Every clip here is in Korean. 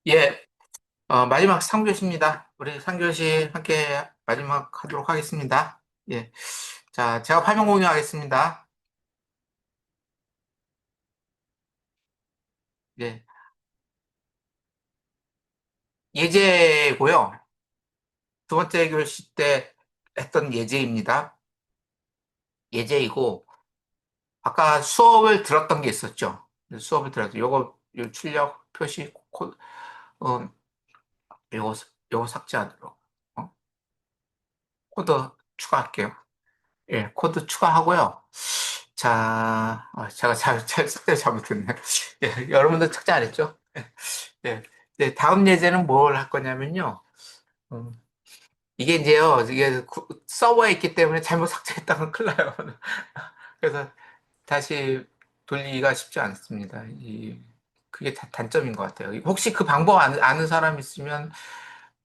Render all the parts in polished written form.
예, 마지막 3교시입니다. 우리 3교시 함께 마지막 하도록 하겠습니다. 예. 자, 제가 화면 공유하겠습니다. 예. 예제고요. 두 번째 교시 때 했던 예제입니다. 예제이고, 아까 수업을 들었던 게 있었죠. 수업을 들었죠. 요 출력 표시 어, 요거, 요거 삭제하도록. 어? 코드 추가할게요. 예, 코드 추가하고요. 자, 제가 삭제 잘못했네. 예, 여러분들 삭제 안 했죠? 예, 네, 다음 예제는 뭘 할 거냐면요. 음, 이게 이제요, 이게 서버에 있기 때문에 잘못 삭제했다면 큰일 나요. 그래서 다시 돌리기가 쉽지 않습니다. 그게 단점인 것 같아요. 혹시 그 방법 아는 사람 있으면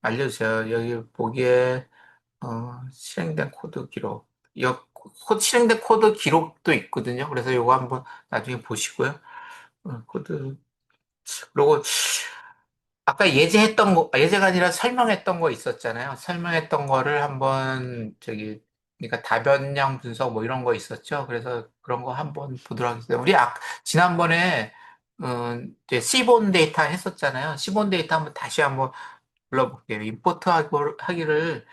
알려주세요. 여기 보기에 실행된 코드 기록. 실행된 코드 기록도 있거든요. 그래서 요거 한번 나중에 보시고요. 코드. 그리고 아까 예제가 아니라 설명했던 거 있었잖아요. 설명했던 거를 한번 그러니까 다변량 분석 뭐 이런 거 있었죠. 그래서 그런 거 한번 보도록 하겠습니다. 지난번에, 이제 시본 데이터 했었잖아요. 시본 데이터 한번 다시 한번 불러볼게요. 임포트 하기를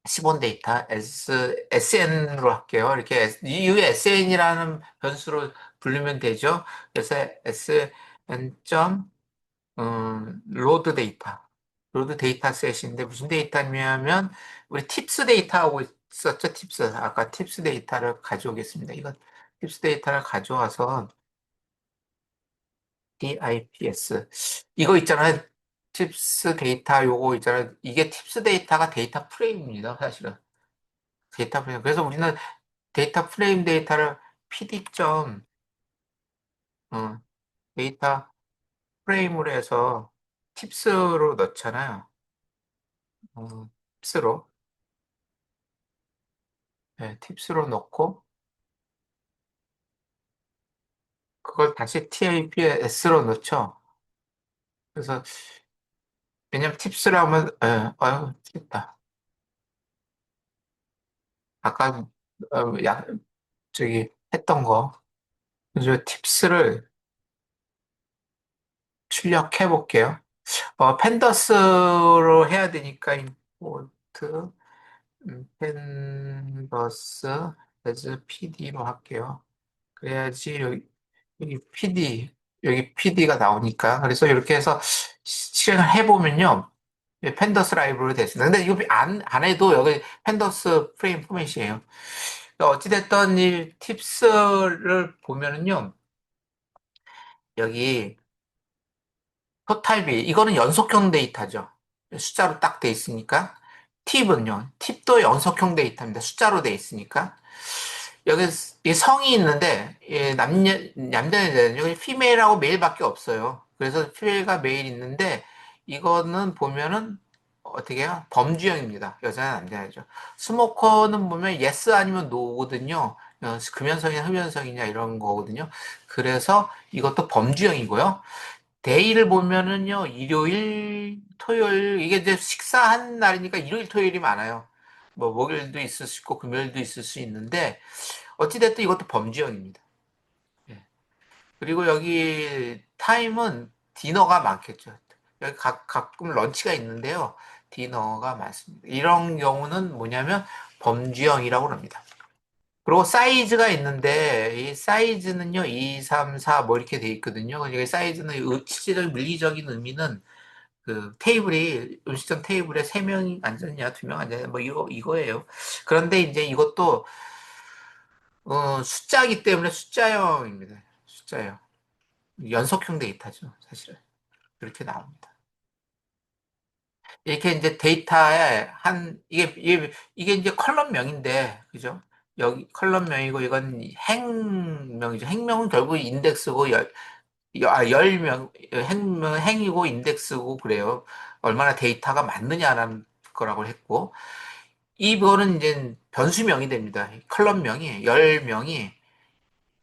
시본 데이터 SN으로 할게요. 이 SN이라는 변수로 부르면 되죠. 그래서 SN 점 로드 데이터. 로드 데이터 셋인데 무슨 데이터냐면 우리 팁스 데이터 하고 있었죠. 팁스. 아까 팁스 데이터를 가져오겠습니다. 이거 팁스 데이터를 가져와서 DIPS 이거 있잖아요. 팁스 데이터 요거 있잖아요. 이게 팁스 데이터가 데이터 프레임입니다. 사실은. 데이터 프레임. 그래서 우리는 데이터 프레임 데이터를 PD 점 어, 데이터 프레임으로 해서 팁스로 넣잖아요. 팁스로. 네, 팁스로 넣고 그걸 다시 TIPS로 넣죠. 그래서 왜냐면 팁스로 하면 아유 다 아까 어, 야, 했던 거. 그래서 팁스를 출력해 볼게요. 펜더스로 해야 되니까 임포트 펜더스 as PD로 할게요. 그래야지 여기 PD가 나오니까. 그래서 이렇게 해서 실행을 해보면요. 펜더스 라이브로 됐습니다. 근데 이거 안 해도 여기 펜더스 프레임 포맷이에요. 그러니까 어찌됐든 이 팁스를 보면은요. 여기 토탈비, 이거는 연속형 데이터죠. 숫자로 딱 돼 있으니까. 팁도 연속형 데이터입니다. 숫자로 돼 있으니까. 여기 이 성이 있는데, 남자는 여기 피메일하고 메일밖에 없어요. 그래서 피메일과 메일 있는데, 이거는 보면은 어떻게 해요? 범주형입니다. 여자나 남자죠. 스모커는 보면 yes 아니면 no거든요. 금연성이냐 흡연성이냐 이런 거거든요. 그래서 이것도 범주형이고요. 데이를 보면은요, 일요일, 토요일, 이게 이제 식사한 날이니까 일요일, 토요일이 많아요. 뭐, 목요일도 있을 수 있고, 금요일도 있을 수 있는데, 어찌됐든 이것도 범주형입니다. 예. 그리고 여기 타임은 디너가 많겠죠. 여기 가끔 런치가 있는데요. 디너가 많습니다. 이런 경우는 뭐냐면 범주형이라고 합니다. 그리고 사이즈가 있는데, 이 사이즈는요, 2, 3, 4 뭐 이렇게 돼 있거든요. 그러니까 사이즈는 실질적인 물리적인 의미는 그 음식점 테이블에 3명 앉았냐, 2명 앉았냐, 뭐 이거예요. 그런데 이제 이것도, 숫자이기 때문에 숫자형입니다. 숫자형. 연속형 데이터죠, 사실은. 그렇게 나옵니다. 이렇게 이제 데이터에 이게 이제 컬럼명인데, 그죠? 여기 컬럼명이고, 이건 행명이죠. 행명은 결국 인덱스고, 열명 행이고 인덱스고 그래요. 얼마나 데이터가 많느냐라는 거라고 했고, 이거는 이제 변수명이 됩니다. 컬럼명이, 열명이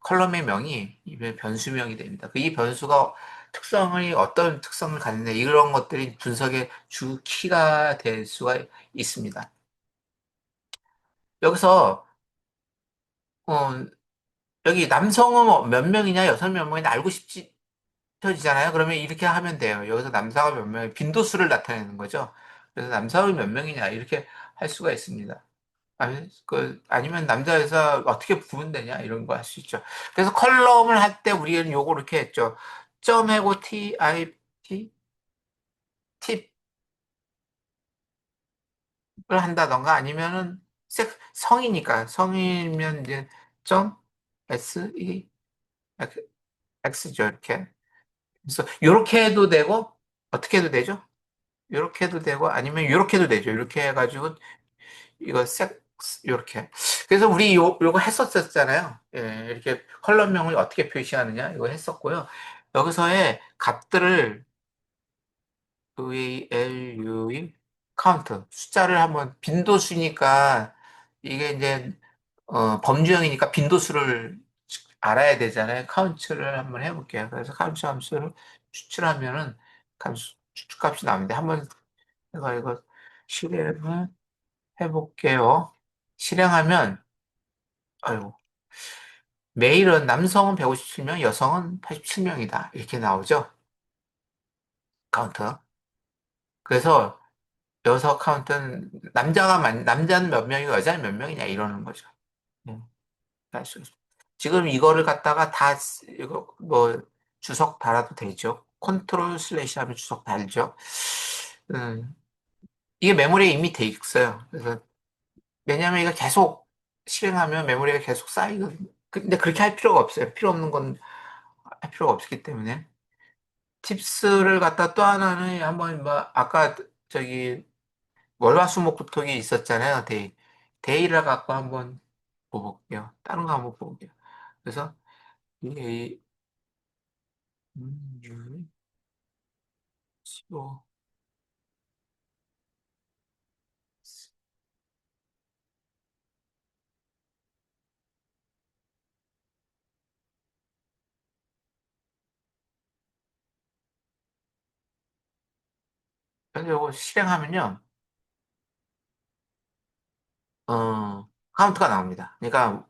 컬럼의 명이 이 변수명이 됩니다. 그 이 변수가 특성이 어떤 특성을 갖는데 이런 것들이 분석의 주 키가 될 수가 있습니다. 여기서 어, 여기 남성은 몇 명이냐 여성 몇 명이냐 알고 싶어지잖아요. 그러면 이렇게 하면 돼요. 여기서 남자가 몇 명이 빈도수를 나타내는 거죠. 그래서 남성이 몇 명이냐 이렇게 할 수가 있습니다. 아니면 남자 여자 어떻게 구분되냐 이런 거 할 수 있죠. 그래서 컬럼을 할 때 우리는 요거 이렇게 했죠. 점하고 팁을 한다던가 아니면은 성이니까 성이면 이제 점 x죠 이렇게. 그래서 요렇게 해도 되고 어떻게 해도 되죠? 요렇게 해도 되고 아니면 요렇게 해도 되죠. 이렇게 해가지고 이거 요렇게. 그래서 우리 요거 했었잖아요. 예, 이렇게 컬럼명을 어떻게 표시하느냐 이거 했었고요. 여기서의 값들을 VLUE 카운트 숫자를 한번 빈도수니까 이게 이제 범주형이니까 빈도수를 알아야 되잖아요. 카운트를 한번 해볼게요. 그래서 카운트 함수를 추출하면은 추출값이 나오는데 한번 제가 이거 실행을 해볼게요. 실행하면 아이고 메일은 남성은 157명, 여성은 87명이다. 이렇게 나오죠. 카운트. 그래서 여성 카운트는 남자는 몇 명이고 여자는 몇 명이냐 이러는 거죠. 음, 알수 있어요. 지금 이거를 갖다가 이거 뭐 주석 달아도 되죠. 컨트롤 슬래시 하면 주석 달죠. 음, 이게 메모리에 이미 돼 있어요. 그래서 왜냐하면 이거 계속 실행하면 메모리가 계속 쌓이거든요. 근데 그렇게 할 필요가 없어요. 필요 없는 건 할 필요가 없기 때문에. 팁스를 갖다 또 하나는 한번 뭐 아까 저기 월화수목금토기 있었잖아요. 데이를 갖고 한번 보볼게요. 다른 거 한번 볼게요. 그래서 이 CO 그래서 이거 실행하면요. 카운트가 나옵니다. 그러니까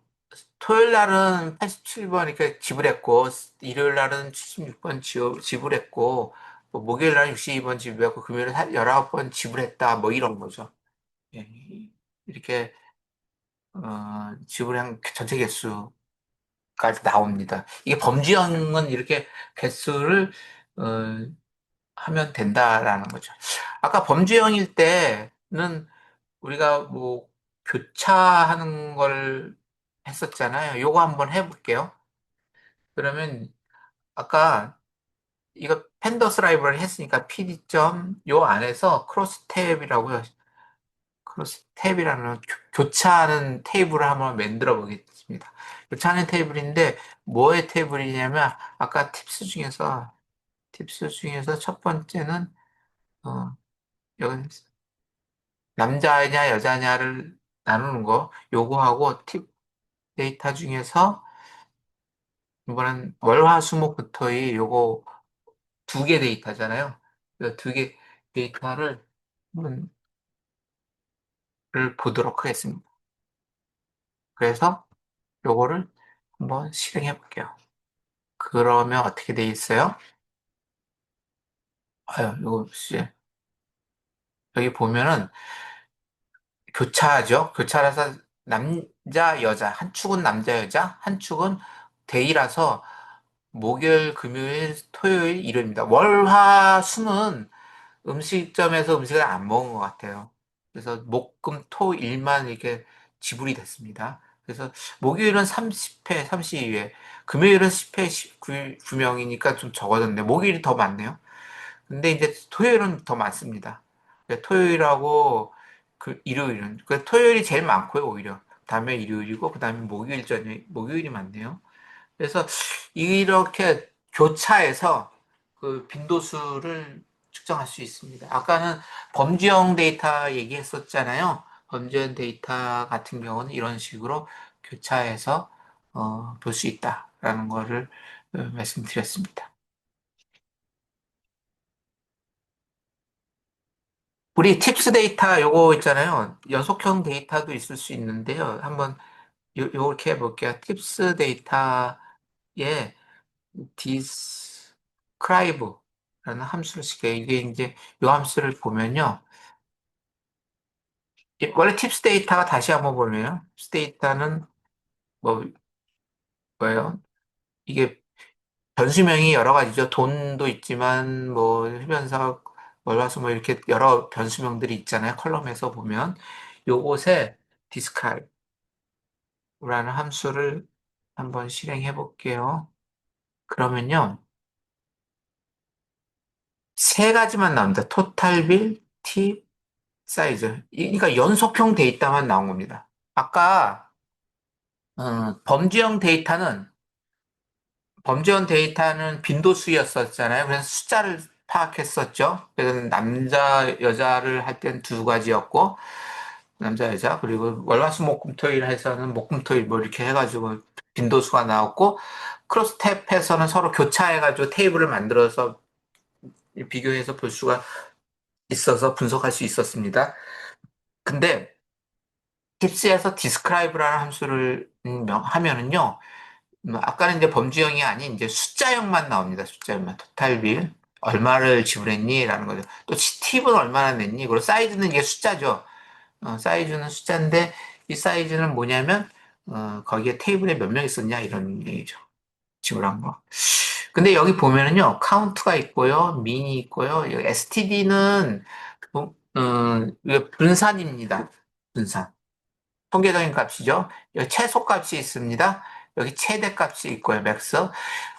토요일 날은 87번 이렇게 지불했고 일요일 날은 76번 지불했고 뭐 목요일 날은 62번 지불했고 금요일에 19번 지불했다 뭐 이런 거죠. 예, 이렇게 지불한 전체 개수까지 나옵니다. 이게 범주형은 이렇게 개수를 어, 하면 된다라는 거죠. 아까 범주형일 때는 우리가 뭐 교차하는 걸 했었잖아요. 요거 한번 해볼게요. 그러면 아까 이거 팬더스 라이브러리 했으니까 pd 요 안에서 크로스 탭이라는 교차하는 테이블을 한번 만들어 보겠습니다. 교차하는 테이블인데 뭐의 테이블이냐면 아까 팁스 중에서 첫 번째는 어, 여기 남자냐 여자냐를 나누는 거 요거하고 팁 데이터 중에서 이번엔 월화수목부터의 요거 두 개 데이터잖아요. 두 개 데이터를 한번 보도록 하겠습니다. 그래서 요거를 한번 실행해 볼게요. 그러면 어떻게 돼 있어요? 아유, 이거 여기 보면은 교차하죠. 교차라서 남자 여자 한 축은 남자 여자 한 축은 데이라서 목요일 금요일 토요일 일요일입니다. 월화 수는 음식점에서 음식을 안 먹은 것 같아요. 그래서 목, 금, 토, 일만 이렇게 지불이 됐습니다. 그래서 목요일은 30회, 32회, 금요일은 10회, 9명이니까 좀 적어졌네. 목요일이 더 많네요. 근데 이제 토요일은 더 많습니다. 토요일하고 일요일은, 토요일이 제일 많고요, 오히려. 그다음에 일요일이고, 그다음에 목요일이 많네요. 그래서 이렇게 교차해서 그 빈도수를 측정할 수 있습니다. 아까는 범주형 데이터 얘기했었잖아요. 범주형 데이터 같은 경우는 이런 식으로 교차해서 볼 수 있다라는 거를 말씀드렸습니다. 우리 팁스 데이터 요거 있잖아요. 연속형 데이터도 있을 수 있는데요. 한번 요렇게 해볼게요. 팁스 데이터에 describe라는 함수를 쓸게요. 이게 이제 요 함수를 보면요. 원래 팁스 데이터가 다시 한번 보면요. 팁스 데이터는 뭐, 뭐예요? 이게 변수명이 여러 가지죠. 돈도 있지만, 뭐, 흡연석, 월화수 뭐 이렇게 여러 변수명들이 있잖아요. 컬럼에서 보면. 요것에 describe라는 함수를 한번 실행해 볼게요. 그러면요. 세 가지만 나옵니다. 토탈 빌, 팁, 사이즈. 그러니까 연속형 데이터만 나온 겁니다. 아까 범죄형 데이터는 빈도수였었잖아요. 그래서 숫자를 파악했었죠. 그래서 남자, 여자를 할 땐 두 가지였고, 남자, 여자, 그리고 월화수목금토일 해서는 목금토일 뭐 이렇게 해가지고 빈도수가 나왔고, 크로스탭에서는 서로 교차해가지고 테이블을 만들어서 비교해서 볼 수가 있어서 분석할 수 있었습니다. 근데 팁스에서 describe라는 함수를 하면은요, 아까는 이제 범주형이 아닌 이제 숫자형만 나옵니다. 숫자형만. 토탈 빌. 얼마를 지불했니? 라는 거죠. 또 팁은 얼마나 냈니? 그리고 사이즈는 이게 숫자죠. 사이즈는 숫자인데 이 사이즈는 뭐냐면 거기에 테이블에 몇 명 있었냐 이런 얘기죠. 지불한 거. 근데 여기 보면은요. 카운트가 있고요. 미니 있고요. STD는 분산입니다. 분산. 통계적인 값이죠. 여기 최소값이 있습니다. 여기 최대값이 있고요. 맥스.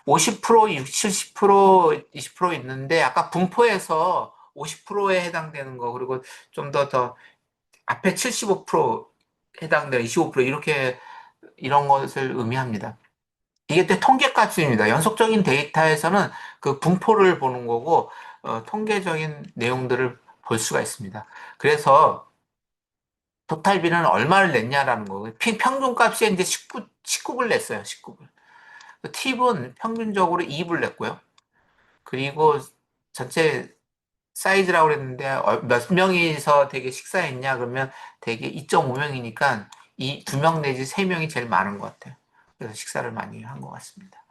50%, 70%, 20% 있는데 아까 분포에서 50%에 해당되는 거 그리고 좀 더 앞에 75% 해당되는 25% 이렇게 이런 것을 의미합니다. 이게 또 통계값입니다. 연속적인 데이터에서는 그 분포를 보는 거고 통계적인 내용들을 볼 수가 있습니다. 그래서 토탈비는 얼마를 냈냐라는 거. 평균값이 이제 19불 냈어요. 19불. 팁은 평균적으로 2불 냈고요. 그리고 전체 사이즈라고 그랬는데 몇 명이서 되게 식사했냐 그러면 되게 2.5명이니까 이 2명 내지 3명이 제일 많은 것 같아요. 그래서 식사를 많이 한 것 같습니다.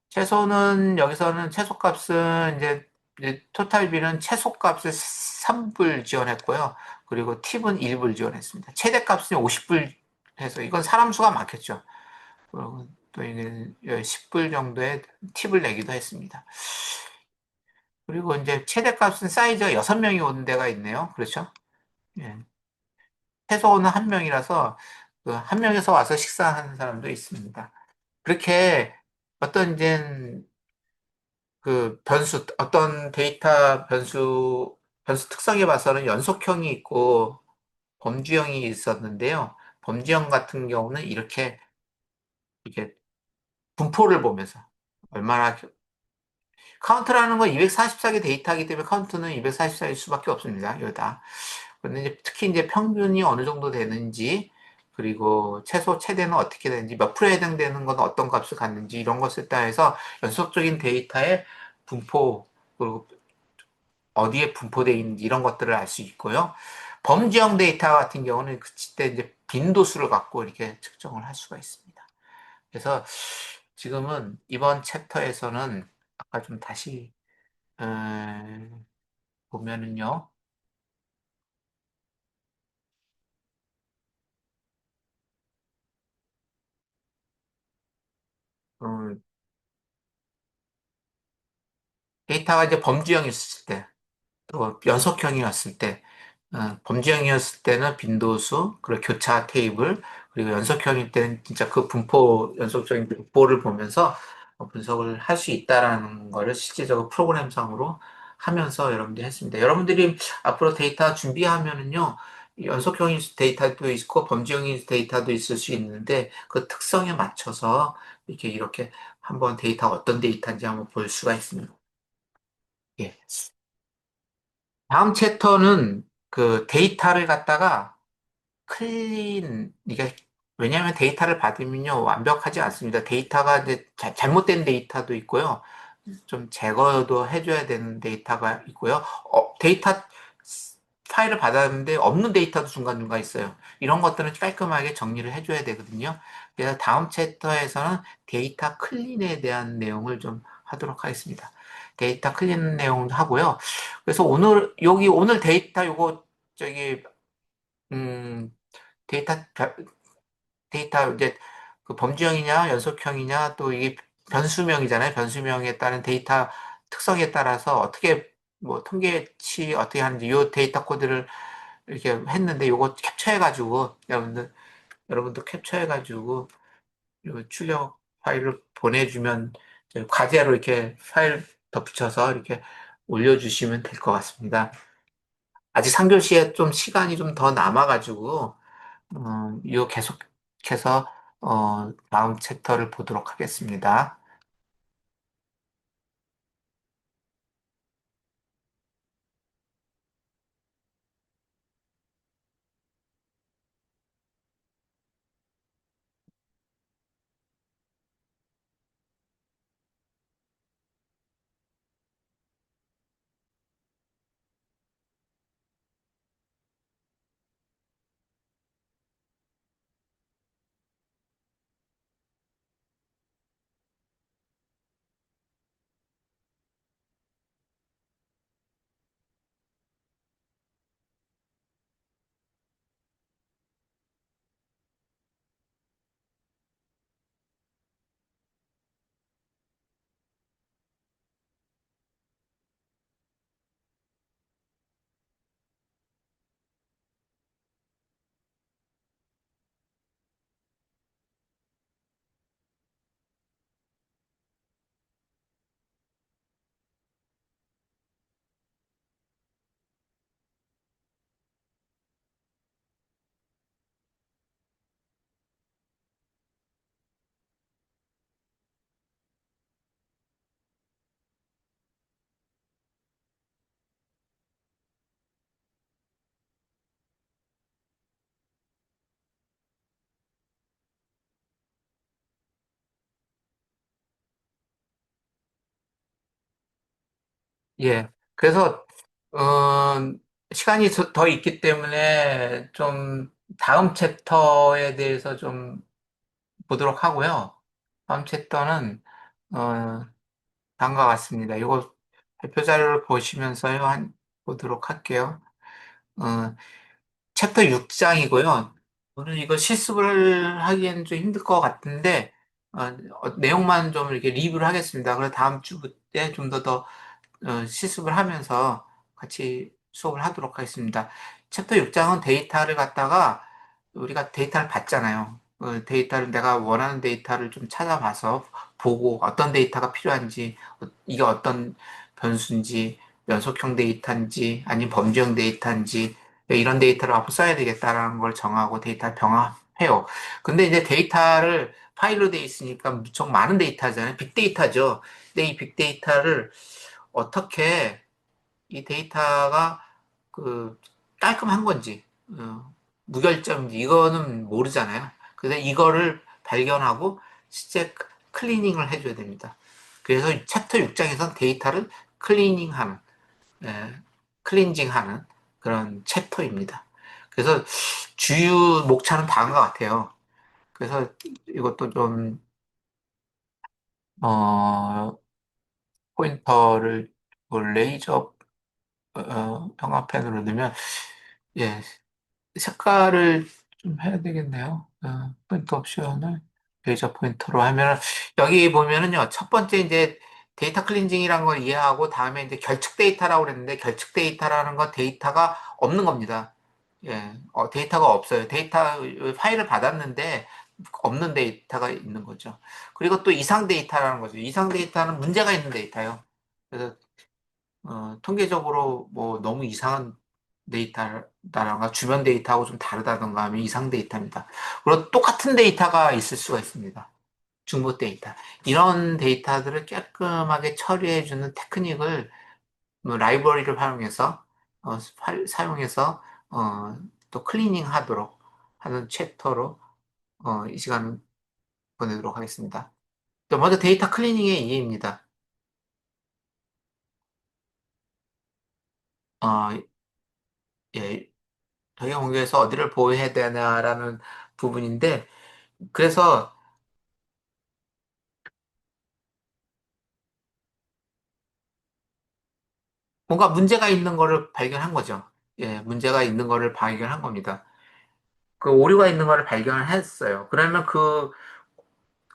채소는 여기서는 채소값은 이제 토탈비는 채소값을 3불 지원했고요. 그리고 팁은 1불 지원했습니다. 최대값은 50불 해서 이건 사람 수가 많겠죠. 그리고 또 이게 10불 정도의 팁을 내기도 했습니다. 그리고 이제 최대값은 사이즈가 6명이 오는 데가 있네요. 그렇죠? 예. 최소는 한 명이라서 그 한 명에서 와서 식사하는 사람도 있습니다. 그렇게 어떤 이제 그 어떤 데이터 변수 특성에 봐서는 연속형이 있고 범주형이 있었는데요. 범주형 같은 경우는 이렇게 분포를 보면서 얼마나 카운트라는 건 244개 데이터이기 때문에 카운트는 244일 수밖에 없습니다. 여기다. 그런데 이제 특히 이제 평균이 어느 정도 되는지, 그리고 최소, 최대는 어떻게 되는지, 몇 프로에 해당되는 건 어떤 값을 갖는지, 이런 것을 따해서 연속적인 데이터의 분포, 그리고 어디에 분포되어 있는지 이런 것들을 알 수 있고요. 범지형 데이터 같은 경우는 그때 이제 빈도수를 갖고 이렇게 측정을 할 수가 있습니다. 그래서 지금은 이번 챕터에서는 아까 좀 다시 보면은요. 음, 데이터가 이제 범주형이었을 때, 또 연속형이었을 때, 범주형이었을 때는 빈도수, 그리고 교차 테이블, 그리고 연속형일 때는 진짜 그 분포, 연속적인 분포를 보면서 분석을 할 수 있다라는 거를 실질적으로 프로그램상으로 하면서 여러분들이 했습니다. 여러분들이 앞으로 데이터 준비하면은요, 연속형인 데이터도 있고 범주형인 데이터도 있을 수 있는데 그 특성에 맞춰서 이렇게 한번 데이터가 어떤 데이터인지 한번 볼 수가 있습니다. 예. 다음 챕터는 그 데이터를 갖다가 이게 왜냐하면 데이터를 받으면요, 완벽하지 않습니다. 데이터가 이제 잘못된 데이터도 있고요. 좀 제거도 해줘야 되는 데이터가 있고요. 데이터 파일을 받았는데 없는 데이터도 중간중간 있어요. 이런 것들은 깔끔하게 정리를 해줘야 되거든요. 그래서 다음 챕터에서는 데이터 클린에 대한 내용을 좀 하도록 하겠습니다. 데이터 클린 내용도 하고요. 그래서 오늘 데이터 요거, 저기, 음, 데이터 데이터 이제 그 범주형이냐 연속형이냐 또 이게 변수명이잖아요. 변수명에 따른 데이터 특성에 따라서 어떻게 뭐 통계치 어떻게 하는지 요 데이터 코드를 이렇게 했는데 요거 캡처해가지고 여러분도 캡처해가지고 요 출력 파일을 보내주면 저희 과제로 이렇게 파일 덧붙여서 이렇게 올려주시면 될 것 같습니다. 아직 3교시에 좀 시간이 좀 더 남아가지고 이거 계속해서 다음 챕터를 보도록 하겠습니다. 예. 그래서, 어, 시간이 더 있기 때문에 좀 다음 챕터에 대해서 좀 보도록 하고요. 다음 챕터는, 어, 다음과 같습니다. 이거 발표 자료를 보시면서요, 보도록 할게요. 어, 챕터 6장이고요. 저는 이거 실습을 하기에는 좀 힘들 것 같은데, 어, 내용만 좀 이렇게 리뷰를 하겠습니다. 그래서 다음 주에 좀 더 실습을 하면서 같이 수업을 하도록 하겠습니다. 챕터 6장은 데이터를 갖다가 우리가 데이터를 받잖아요. 데이터를 내가 원하는 데이터를 좀 찾아봐서 보고 어떤 데이터가 필요한지, 이게 어떤 변수인지, 연속형 데이터인지, 아니면 범주형 데이터인지, 이런 데이터를 앞으로 써야 되겠다라는 걸 정하고 데이터를 병합해요. 근데 이제 데이터를 파일로 돼 있으니까 무척 많은 데이터잖아요. 빅데이터죠. 근데 이 빅데이터를 어떻게 이 데이터가 그 깔끔한 건지, 무결점인지 이거는 모르잖아요. 그래서 이거를 발견하고 실제 클리닝을 해줘야 됩니다. 그래서 챕터 6장에서는 데이터를 클리닝하는, 예, 클린징하는 그런 챕터입니다. 그래서 주요 목차는 다음과 같아요. 그래서 이것도 좀, 포인터를 그 레이저 형광펜으로 넣으면, 예, 색깔을 좀 해야 되겠네요. 포인트 옵션을 레이저 포인터로 하면, 여기 보면은요, 첫 번째 이제 데이터 클린징이라는 걸 이해하고, 다음에 이제 결측 데이터라고 그랬는데, 결측 데이터라는 건 데이터가 없는 겁니다. 예, 데이터가 없어요. 파일을 받았는데, 없는 데이터가 있는 거죠. 그리고 또 이상 데이터라는 거죠. 이상 데이터는 문제가 있는 데이터예요. 그래서 통계적으로 뭐 너무 이상한 데이터라던가 주변 데이터하고 좀 다르다던가 하면 이상 데이터입니다. 그리고 똑같은 데이터가 있을 수가 있습니다. 중복 데이터. 이런 데이터들을 깔끔하게 처리해주는 테크닉을 뭐 라이브러리를 활용해서 사용해서 또 클리닝 하도록 하는 챕터로 이 시간 보내도록 하겠습니다. 먼저 데이터 클리닝의 이해입니다. 어, 예, 저희가 공개해서 어디를 보호해야 되냐라는 부분인데, 그래서 뭔가 문제가 있는 거를 발견한 거죠. 예, 문제가 있는 거를 발견한 겁니다. 그 오류가 있는 거를 발견을 했어요. 그러면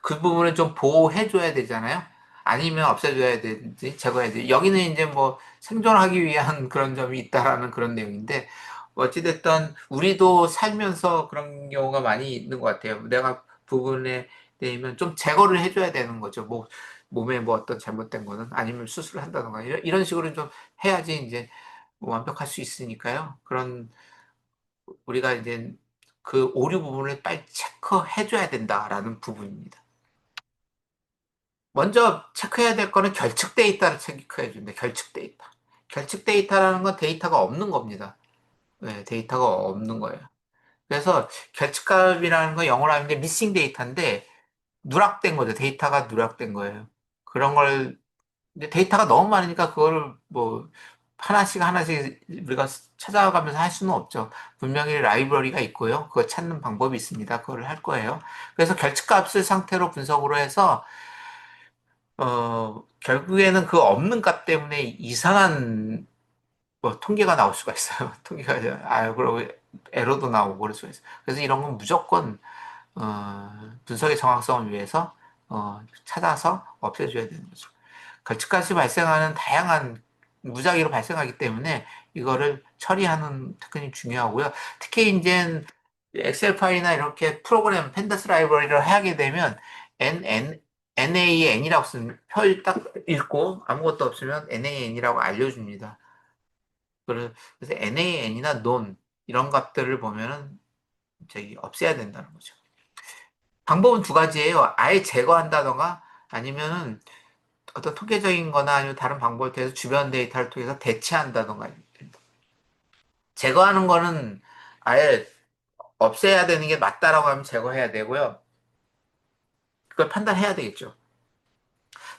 그 부분을 좀 보호해줘야 되잖아요. 아니면 없애줘야 되든지 제거해야 돼. 여기는 이제 뭐 생존하기 위한 그런 점이 있다라는 그런 내용인데, 어찌됐든 우리도 살면서 그런 경우가 많이 있는 것 같아요. 내가 부분에 대면 좀 제거를 해줘야 되는 거죠. 뭐 몸에 뭐 어떤 잘못된 거는 아니면 수술을 한다던가 이런 식으로 좀 해야지 이제 완벽할 수 있으니까요. 그런 우리가 이제 그 오류 부분을 빨리 체크해줘야 된다라는 부분입니다. 먼저 체크해야 될 거는 결측 데이터를 체크해 준대. 결측 데이터. 결측 데이터라는 건 데이터가 없는 겁니다. 네, 데이터가 없는 거예요. 그래서 결측값이라는 건 영어로 하면 미싱 데이터인데 누락된 거죠. 데이터가 누락된 거예요. 그런 걸 근데 데이터가 너무 많으니까 그걸 뭐 하나씩 하나씩 우리가 찾아가면서 할 수는 없죠. 분명히 라이브러리가 있고요. 그거 찾는 방법이 있습니다. 그걸 할 거예요. 그래서 결측값을 상태로 분석으로 해서 결국에는 그 없는 값 때문에 이상한 뭐 통계가 나올 수가 있어요. 통계가, 그리고 에러도 나오고 그럴 수가 있어요. 그래서 이런 건 무조건, 분석의 정확성을 위해서, 찾아서 없애줘야 되는 거죠. 걸쭉같이 발생하는 다양한 무작위로 발생하기 때문에 이거를 처리하는 특징이 중요하고요. 특히 이제 엑셀 파일이나 이렇게 프로그램 펜더스 라이브러리를 하게 되면 NaN이라고 쓰는 표를 딱 읽고 아무것도 없으면 NaN이라고 알려줍니다. 그래서 NaN이나 non 이런 값들을 보면은 저기 없애야 된다는 거죠. 방법은 두 가지예요. 아예 제거한다던가 아니면은 어떤 통계적인 거나 아니면 다른 방법을 통해서 주변 데이터를 통해서 대체한다던가. 제거하는 거는 아예 없애야 되는 게 맞다라고 하면 제거해야 되고요. 그걸 판단해야 되겠죠.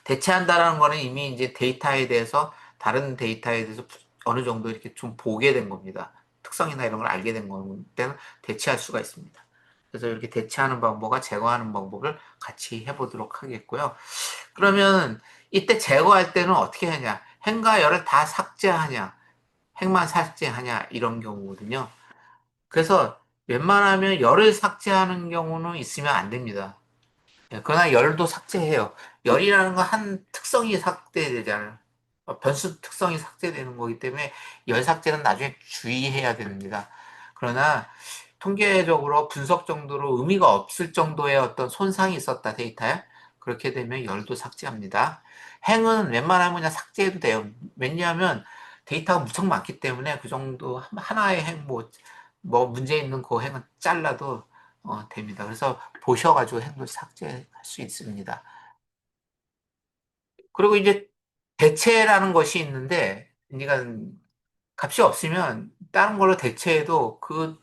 대체한다라는 거는 이미 이제 데이터에 대해서 다른 데이터에 대해서 어느 정도 이렇게 좀 보게 된 겁니다. 특성이나 이런 걸 알게 된 때는 대체할 수가 있습니다. 그래서 이렇게 대체하는 방법과 제거하는 방법을 같이 해보도록 하겠고요. 그러면 이때 제거할 때는 어떻게 하냐? 행과 열을 다 삭제하냐? 핵만 삭제하냐? 이런 경우거든요. 그래서 웬만하면 열을 삭제하는 경우는 있으면 안 됩니다. 예, 그러나 열도 삭제해요. 열이라는 건 한 특성이 삭제되잖아요. 변수 특성이 삭제되는 거기 때문에 열 삭제는 나중에 주의해야 됩니다. 그러나 통계적으로 분석 정도로 의미가 없을 정도의 어떤 손상이 있었다 데이터에 그렇게 되면 열도 삭제합니다. 행은 웬만하면 그냥 삭제해도 돼요. 왜냐하면 데이터가 무척 많기 때문에 그 정도 하나의 행 뭐 문제 있는 그 행은 잘라도 됩니다. 그래서 보셔가지고 행도 삭제할 수 있습니다. 그리고 이제 대체라는 것이 있는데, 그러니까 값이 없으면 다른 걸로 대체해도 그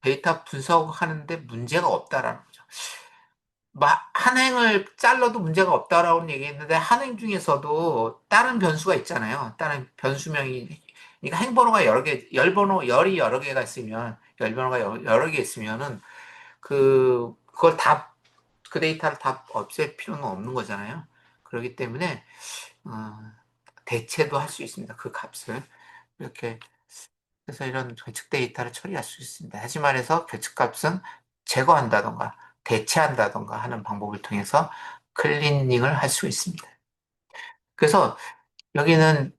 데이터 분석하는데 문제가 없다라는 거죠. 한 행을 잘라도 문제가 없다라고 얘기했는데, 한 행 중에서도 다른 변수가 있잖아요. 다른 변수명이, 그러니까 행번호가 여러 개, 열이 여러 개가 있으면, 열번호가 여러 개 있으면은, 그걸 그 데이터를 다 없앨 필요는 없는 거잖아요. 그렇기 때문에, 어, 대체도 할 수 있습니다. 그 값을. 이렇게 해서 이런 결측 데이터를 처리할 수 있습니다. 다시 말해서 결측값은 제거한다던가 대체한다던가 하는 방법을 통해서 클리닝을 할 수 있습니다. 그래서 여기는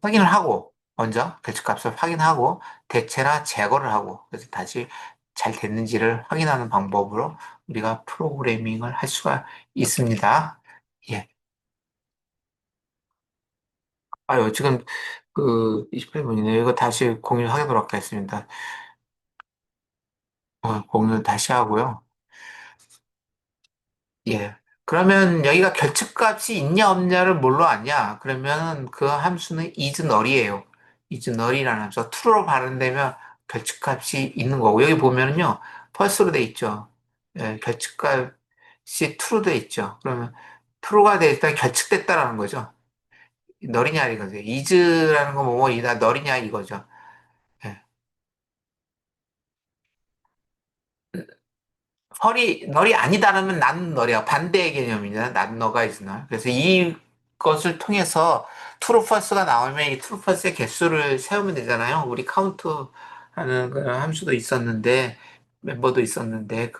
확인을 하고 먼저 결측값을 확인하고 대체나 제거를 하고 그래서 다시 잘 됐는지를 확인하는 방법으로 우리가 프로그래밍을 할 수가 있습니다. 예. 아유, 지금 28분이네요. 이거 다시 공유하도록 하겠습니다. 공유 다시 하고요. 예. 그러면 여기가 결측값이 있냐 없냐를 뭘로 아냐? 그러면 그 함수는 is null이에요. is null이라는 함수. true로 발현되면 결측값이 있는 거고 여기 보면은요. false로 돼 있죠. 예, 결측값이 true로 돼 있죠. 그러면 true가 돼 있다 결측됐다라는 거죠. 너리냐 이거죠. is라는 거 뭐뭐이다 너리냐 이거죠. 예. 널이 아니다라면 난 너리야. 반대의 개념이잖아. 난 너가 is 널. 그래서 이것을 통해서 true, false가 나오면 이 true, false의 개수를 세우면 되잖아요. 우리 카운트 하는 그 함수도 있었는데, 멤버도 있었는데,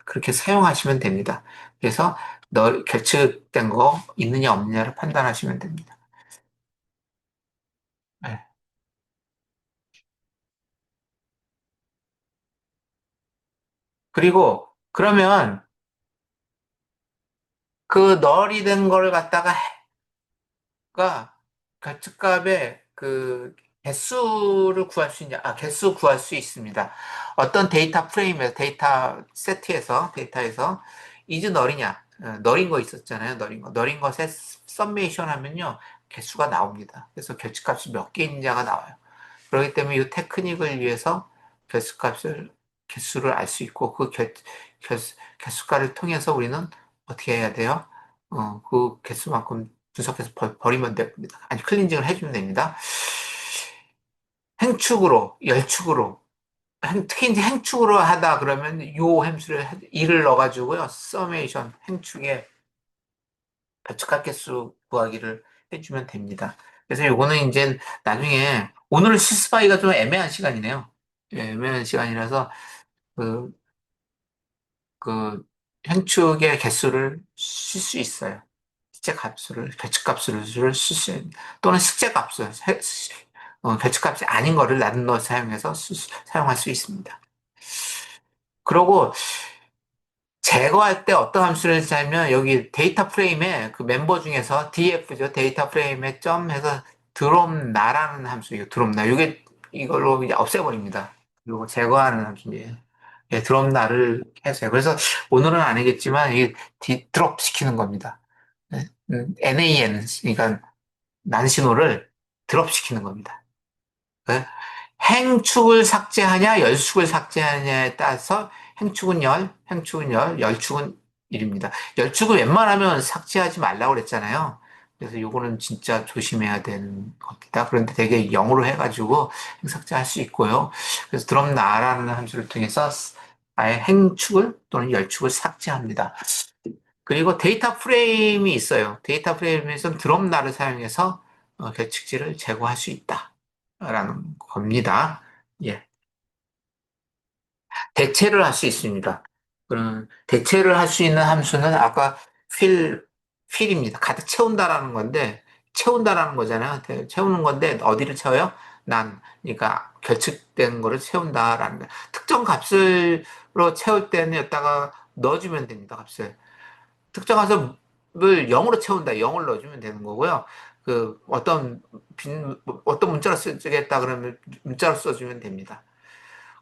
그렇게 사용하시면 됩니다. 그래서 결측된 거 있느냐 없느냐를 판단하시면 됩니다. 네. 그리고 그러면 그 널이 된 거를 갖다가 가 가축값의 그 개수를 구할 수 있냐? 개수 구할 수 있습니다. 어떤 데이터에서 is 널이냐? 널인 거 있었잖아요. 널인 것에 썸메이션 하면요. 개수가 나옵니다. 그래서 결집값이 몇 개 있느냐가 나와요. 그렇기 때문에 이 테크닉을 위해서 개수값을 개수를 알 수 있고 개, 개수값을 통해서 우리는 어떻게 해야 돼요? 그 개수만큼 분석해서 버리면 됩니다. 아니 클린징을 해주면 됩니다. 행축으로 열축으로 특히 이제 행축으로 하다 그러면 요 함수를 1을 넣어가지고요. 서메이션 행축에 배척할 개수 구하기를 해주면 됩니다. 그래서 요거는 이제 나중에 오늘은 시스파이가 좀 애매한 시간이네요. 예, 애매한 시간이라서 그, 그 행축의 개수를 쓸 수 있어요. 실제 값수를 배측값수를 쓸 수 있는 또는 실제 값을 배측값이 아닌 거를 나눠 사용해서 사용할 수 있습니다. 그리고 제거할 때 어떤 함수를 쓰냐면 여기 데이터 프레임에 그 멤버 중에서 df죠. 데이터 프레임에 점 해서 드롭 나라는 함수, 이거 드롭 나. 이게 이걸로 이제 없애버립니다. 이거 제거하는 함수예요. 예, 드롭 나를 해서요. 그래서 오늘은 아니겠지만 이게 드롭 시키는 겁니다. 예, NAN, 그러니까 난신호를 드롭 시키는 겁니다. 예? 행축을 삭제하냐, 열축을 삭제하냐에 따라서 행축은 열, 열축은 1입니다. 열축을 웬만하면 삭제하지 말라고 그랬잖아요. 그래서 요거는 진짜 조심해야 되는 겁니다. 그런데 되게 영어로 해가지고 삭제할 수 있고요. 그래서 드럼 나라는 함수를 통해서 아예 행축을 또는 열축을 삭제합니다. 그리고 데이터 프레임이 있어요. 데이터 프레임에서 드럼 나를 사용해서 결측지를 제거할 수 있다. 라는 겁니다. 예. 대체를 할 수 있습니다. 그런 대체를 할 수 있는 함수는 아까 필, 필입니다. 가득 채운다라는 건데, 채운다라는 거잖아요. 채우는 건데, 어디를 채워요? 그러니까 결측된 거를 채운다라는 거. 특정 값으로 채울 때는 여기다가 넣어주면 됩니다, 값을. 특정 값을 0으로 채운다, 0을 넣어주면 되는 거고요. 그, 어떤 문자로 쓰겠다 그러면 문자로 써주면 됩니다.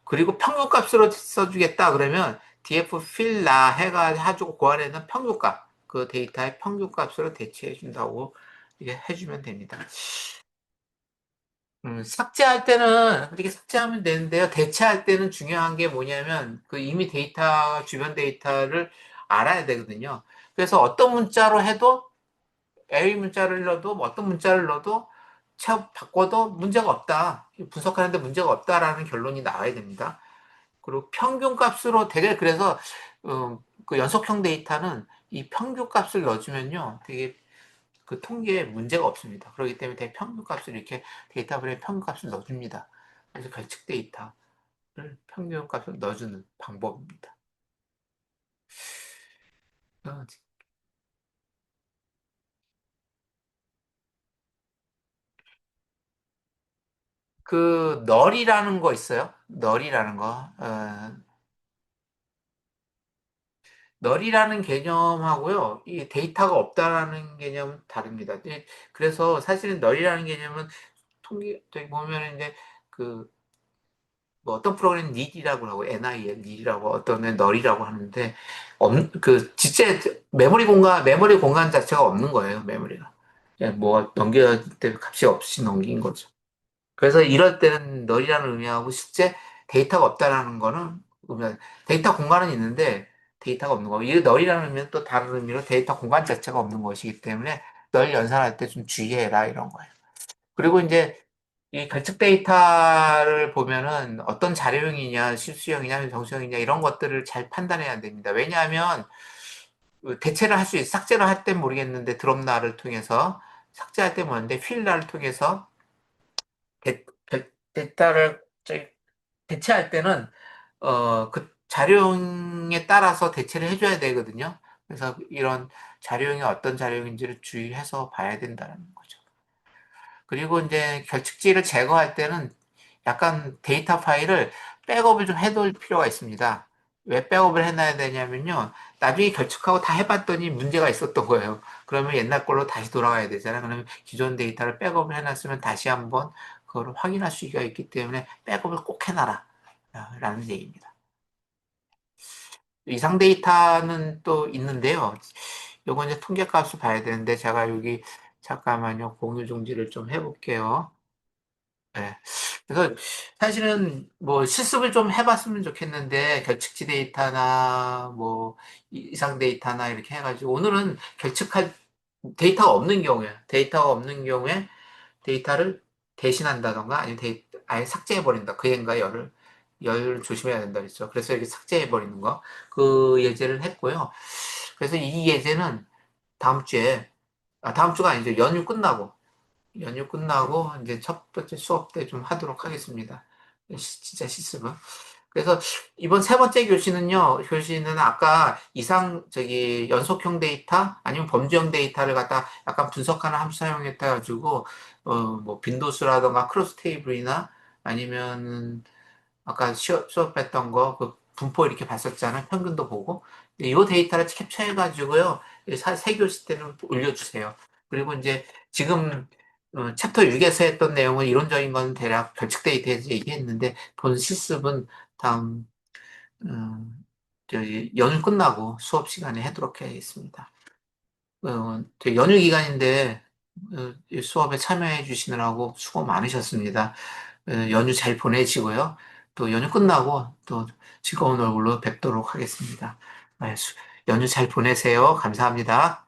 그리고 평균값으로 써주겠다 그러면 df 필라 해가지고 그 안에는 평균값, 그 데이터의 평균값으로 대체해 준다고 이게 해주면 됩니다. 삭제할 때는 이렇게 삭제하면 되는데요. 대체할 때는 중요한 게 뭐냐면 그 이미 주변 데이터를 알아야 되거든요. 그래서 어떤 문자로 해도 A 문자를 넣어도 뭐 어떤 문자를 넣어도 바꿔도 문제가 없다. 분석하는데 문제가 없다라는 결론이 나와야 됩니다. 그리고 평균값으로 되게 그래서 그 연속형 데이터는 이 평균값을 넣어주면요 되게 그 통계에 문제가 없습니다. 그렇기 때문에 평균값을 이렇게 데이터블에 평균값을 넣어줍니다. 그래서 결측 데이터를 평균값을 넣어주는 방법입니다. 어, 그 널이라는 거 있어요. 널이라는 거. 널이라는 개념하고요, 이 데이터가 없다라는 개념은 다릅니다. 그래서 사실은 널이라는 개념은 되게 보면 이제 그 뭐 어떤 프로그램 nil이라고 하고 nil이라고 어떤 애 널이라고 하는데 그 진짜 메모리 공간 자체가 없는 거예요. 메모리가 그냥 뭐 넘겨야 때 값이 없이 넘긴 거죠. 그래서 이럴 때는 널이라는 의미하고 실제 데이터가 없다라는 거는 데이터 공간은 있는데 데이터가 없는 거. 이 널이라는 의미는 또 다른 의미로 데이터 공간 자체가 없는 것이기 때문에 널 연산할 때 좀 주의해라 이런 거예요. 그리고 이제 이 결측 데이터를 보면은 어떤 자료형이냐, 실수형이냐, 정수형이냐 이런 것들을 잘 판단해야 됩니다. 왜냐하면 대체를 할 수 있어. 삭제를 할 땐 모르겠는데 드롭날을 통해서 삭제할 때 뭐는데 휠날을 통해서 데이터를 대체할 때는 그 자료형에 따라서 대체를 해줘야 되거든요. 그래서 이런 자료형이 어떤 자료형인지를 주의해서 봐야 된다는 거죠. 그리고 이제 결측지를 제거할 때는 약간 데이터 파일을 백업을 좀 해둘 필요가 있습니다. 왜 백업을 해놔야 되냐면요. 나중에 결측하고 다 해봤더니 문제가 있었던 거예요. 그러면 옛날 걸로 다시 돌아가야 되잖아요. 그러면 기존 데이터를 백업을 해놨으면 다시 한번 그걸 확인할 수가 있기 때문에 백업을 꼭 해놔라. 라는 얘기입니다. 이상 데이터는 또 있는데요. 요거 이제 통계값을 봐야 되는데 제가 여기 잠깐만요. 공유 중지를 좀 해볼게요. 네. 그래서 사실은 뭐 실습을 좀 해봤으면 좋겠는데 결측지 데이터나 뭐 이상 데이터나 이렇게 해가지고 오늘은 결측할 데이터가 없는 경우에 데이터를 대신한다던가 아니면 아예 삭제해버린다. 그 얘인가 열을 조심해야 된다 그랬죠. 그래서 이렇게 삭제해버리는 거 그 예제를 했고요. 그래서 이 예제는 다음 주에 다음 주가 아니죠. 연휴 끝나고 이제 첫 번째 수업 때 좀 하도록 하겠습니다. 진짜 실습은. 그래서 이번 세 번째 교시는 아까 연속형 데이터 아니면 범주형 데이터를 갖다 약간 분석하는 함수 사용해 가지고 뭐 빈도수라던가 크로스 테이블이나 아니면은 아까 수업했던 거, 그 분포 이렇게 봤었잖아요. 평균도 보고. 이 데이터를 캡처해가지고요. 세 교시 때는 올려주세요. 그리고 이제 지금 챕터 6에서 했던 내용은 이론적인 건 대략 결측 데이터에서 얘기했는데 본 실습은 다음 저기 연휴 끝나고 수업 시간에 하도록 하겠습니다. 되게 연휴 기간인데 이 수업에 참여해 주시느라고 수고 많으셨습니다. 연휴 잘 보내시고요. 또 연휴 끝나고 또 즐거운 얼굴로 뵙도록 하겠습니다. 연휴 잘 보내세요. 감사합니다.